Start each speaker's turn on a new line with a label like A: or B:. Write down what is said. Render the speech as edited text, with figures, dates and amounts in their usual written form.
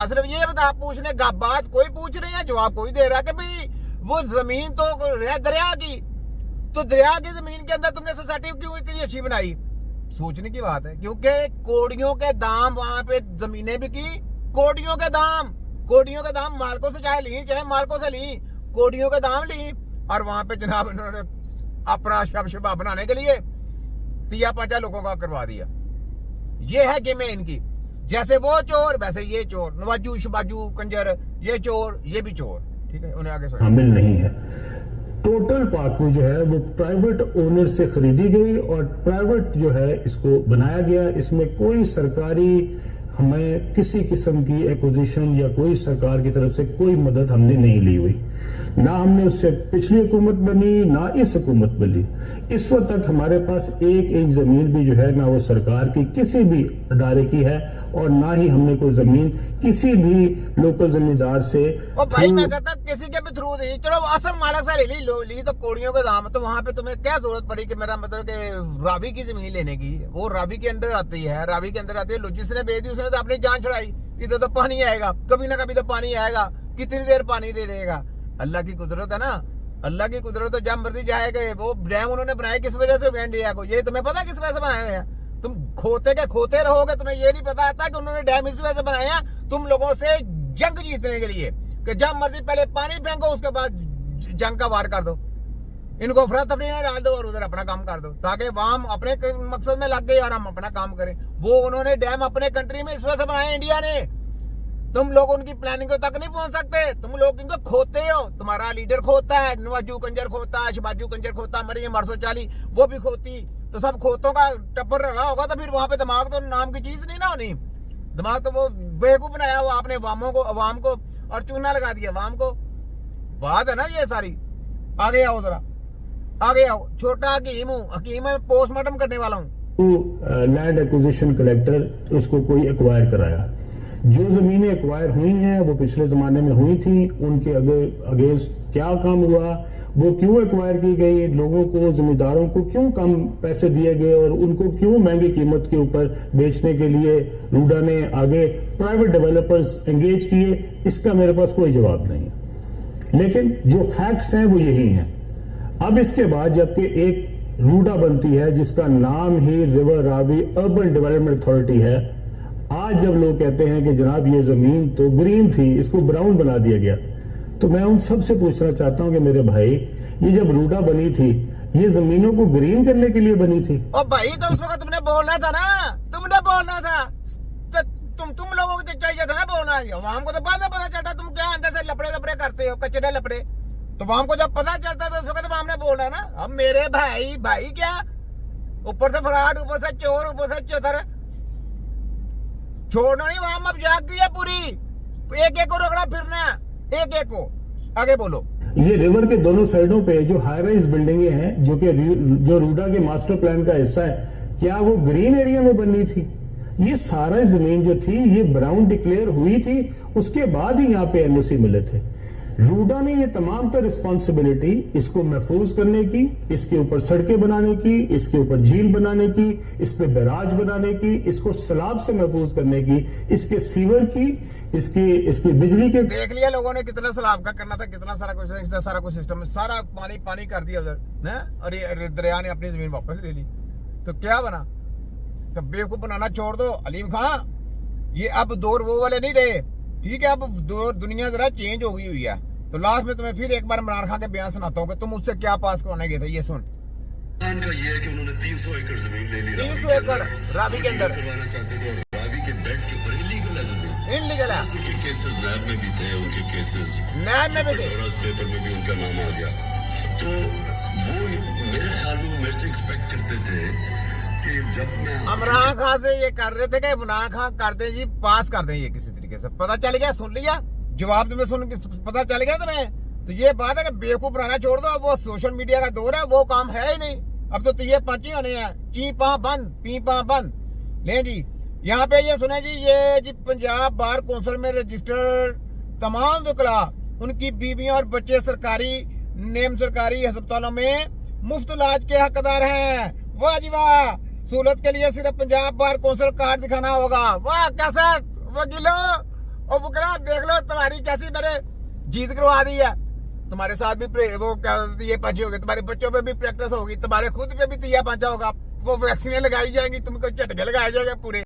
A: सिर्फ ये बता पूछने का बात कोई पूछ रही है, जवाब कोई दे रहा है कि भाई वो जमीन तो दरिया की, तो दरिया की जमीन के अंदर तुमने सोसाइटी क्यों इतनी अच्छी बनाई? सोचने की बात है, क्योंकि कोड़ियों के दाम वहां पे जमीनें बिकी, कोड़ियों के दाम मालकों से चाहे ली चाहे मालकों से ली, कोड़ियों के दाम ली, और वहां पे जनाब इन्होंने अपना शब बनाने के लिए पिया पाचा लोगों का करवा दिया। ये है गेम इनकी, जैसे वो चोर वैसे ये चोर, नवाजू शबाजू कंजर, ये चोर ये भी चोर। ठीक है, उन्हें आगे
B: शामिल नहीं है। टोटल पाकू जो है वो प्राइवेट ओनर से खरीदी गई और प्राइवेट जो है इसको बनाया गया। इसमें कोई सरकारी हमें किसी किस्म की एक्विजिशन या कोई सरकार की तरफ से कोई मदद हमने नहीं ली हुई, ना हमने उससे पिछली हुकूमत बनी ना इस हुकूमत बनी। इस वक्त तक हमारे पास एक इंच जमीन भी जो है ना वो सरकार की किसी भी अदारे की है और ना ही हमने कोई जमीन किसी भी लोकल जमींदार से।
A: और भाई मैं कहता किसी के भी थ्रू दी, चलो असल मालक से ली तो कोड़ियों के दाम, तो वहां पे तुम्हें क्या जरूरत पड़ी कि मेरा मतलब कि रावी की जमीन लेने की? वो रावी के अंदर आती है, रावी के अंदर आती है, जिसने बेच दी उसने तो अपनी जान छुड़ाई। इधर तो पानी आएगा, कभी ना कभी तो पानी आएगा, कितनी देर पानी दे रहेगा? अल्लाह की कुदरत है ना, अल्लाह की कुदरत, तो जब मर्जी जाएगा। वो डैम उन्होंने बनाया किस वजह से? इंडिया को, ये तुम्हें पता किस वजह से बनाए हुए हैं? तुम खोते के खोते रहोगे, तुम्हें ये नहीं पता आता कि उन्होंने डैम इस वजह से बनाया तुम लोगों से जंग जीतने के लिए, कि जब मर्जी पहले पानी फेंको उसके बाद जंग का वार कर दो, इनको अफरा तफरी में डाल दो और उधर अपना काम कर दो, ताकि वहां अपने मकसद में लग गए और हम अपना काम करें। वो उन्होंने डैम अपने कंट्री में इस वजह से बनाया इंडिया ने। तुम लोग उनकी प्लानिंग तक नहीं पहुंच सकते, तुम लोग इनको खोते हो। तुम्हारा लीडर खोता है, नवाजू कंजर खोता है, शबाजू कंजर खोता, मरियम 840 वो भी खोती, तो सब खोतों का टप्पर रहा होगा। तो फिर वहां पे दिमाग तो नाम की चीज नहीं ना होनी, दिमाग तो वो बेवकूफ बनाया हुआ आपने अवाम को और चूना लगा दिया अवाम को। बात है ना ये सारी। आगे आओ जरा, आगे आओ। छोटा हकीम हूँ, हकीम में पोस्टमार्टम करने वाला हूँ।
B: लैंड एक्विजिशन कलेक्टर उसको कोई एक्वायर कराया। जो जमीनें एक्वायर हुई हैं वो पिछले जमाने में हुई थी, उनके अगेंस्ट क्या काम हुआ, वो क्यों एक्वायर की गई, लोगों को जमींदारों को क्यों कम पैसे दिए गए और उनको क्यों महंगी कीमत के ऊपर बेचने के लिए रूडा ने आगे प्राइवेट डेवलपर्स एंगेज किए, इसका मेरे पास कोई जवाब नहीं है। लेकिन जो फैक्ट्स हैं वो यही हैं। अब इसके बाद जबकि एक रूडा बनती है जिसका नाम ही river Ravi urban development authority है, आज जब लोग कहते हैं कि जनाब ये जमीन तो ग्रीन थी, इसको ब्राउन बना दिया गया, तो मैं उन सबसे पूछना चाहता हूं कि मेरे भाई ये जब रूडा बनी थी ये जमीनों को ग्रीन करने के लिए बनी थी?
A: और भाई तो उस वक्त तुमने बोलना था ना, तुमने बोलना था, तुम लोगों को चाहिए था ना बोलना। आवाम को तो बाद में पता चलता तुम क्या अंदर से लपड़े करते हो, कचरे लपड़े। तो आवाम को जब पता चलता तो उस वक्त आवाम ने बोलना ना। अब मेरे भाई क्या, ऊपर से फराड, ऊपर से चोर, ऊपर से चौधर, छोड़ना नहीं। आवाम अब जाग गई है पूरी, एक को रोकना फिरना, एक को। आगे बोलो।
B: ये रिवर के दोनों साइडों पे जो हाई राइज बिल्डिंगें हैं जो रूडा के मास्टर प्लान का हिस्सा है, क्या वो ग्रीन एरिया में बननी थी? ये सारा जमीन जो थी ये ब्राउन डिक्लेयर हुई थी, उसके बाद ही यहाँ पे एनओसी मिले थे। रूडा ने ये तमाम तर रिस्पॉन्सिबिलिटी इसको महफूज करने की, इसके ऊपर सड़कें बनाने की, इसके ऊपर झील बनाने की, इस पे बैराज बनाने की, इसको सैलाब से महफूज करने की, इसके सीवर की, इसकी बिजली के।
A: देख लिया लोगों ने कितना सैलाब का करना था, कितना सारा कुछ सिस्टम, सारा पानी कर दिया उधर, और ये दरिया ने अपनी जमीन वापस ले ली। तो क्या बना? तो बेवकूफ बनाना छोड़ दो अलीम खां। ये अब दौर वो वाले नहीं रहे, ठीक है? अब दुनिया जरा चेंज हो गई हुई है। तो लास्ट में तुम्हें फिर एक बार इमरान खान के बयान सुनाता हूँ कि तुम उससे क्या पास कराने गए थे। ये सुन,
C: का ये है कि उन्होंने 300 एकड़ जमीन ले ली,
A: 300 एकड़ रावी के अंदर
C: करवाना चाहते थे। रावी के बेड के ऊपर इलीगल है जमीन,
A: इनलीगल है।
C: उनके केसेस नैब में भी थे, उनके केसेस
A: नैब में भी थे,
C: पेपर में भी उनका नाम आ गया। तो वो मेरे ख्याल में मेरे से एक्सपेक्ट करते थे कि जब मैं
A: इमरान खान से ये कर रहे थे कि इमरान खान कर दे जी, पास कर दे ये किसी तरीके से। पता चल गया, सुन लिया जवाब, तुम्हें सुन पता चल गया तुम्हें। तो ये बात है कि बेवकूफ बनाना छोड़ दो। अब वो सोशल मीडिया का दौर है, वो काम है ही नहीं। अब तो ये पंची होने हैं, ची पा बंद, पी पा बंद। ले जी, यहाँ पे ये सुने जी, ये जी पंजाब बार कौंसिल में रजिस्टर्ड तमाम वकला, उनकी बीवियां और बच्चे सरकारी अस्पतालों में मुफ्त इलाज के हकदार हैं। वाह जी वाह। सहूलत के लिए सिर्फ पंजाब बार कौंसिल कार्ड दिखाना होगा। वाह कैसे वकीलों, और वो कह देख लो तुम्हारी कैसी मैंने जीत करवा दी है, तुम्हारे साथ भी वो क्या ये पंचे होगी, तुम्हारे बच्चों पे भी प्रैक्टिस होगी, तुम्हारे खुद पे भी तिया पंचा होगा, वो वैक्सीनें लगाई जाएंगी, तुमको झटके लगाए जाएंगे पूरे।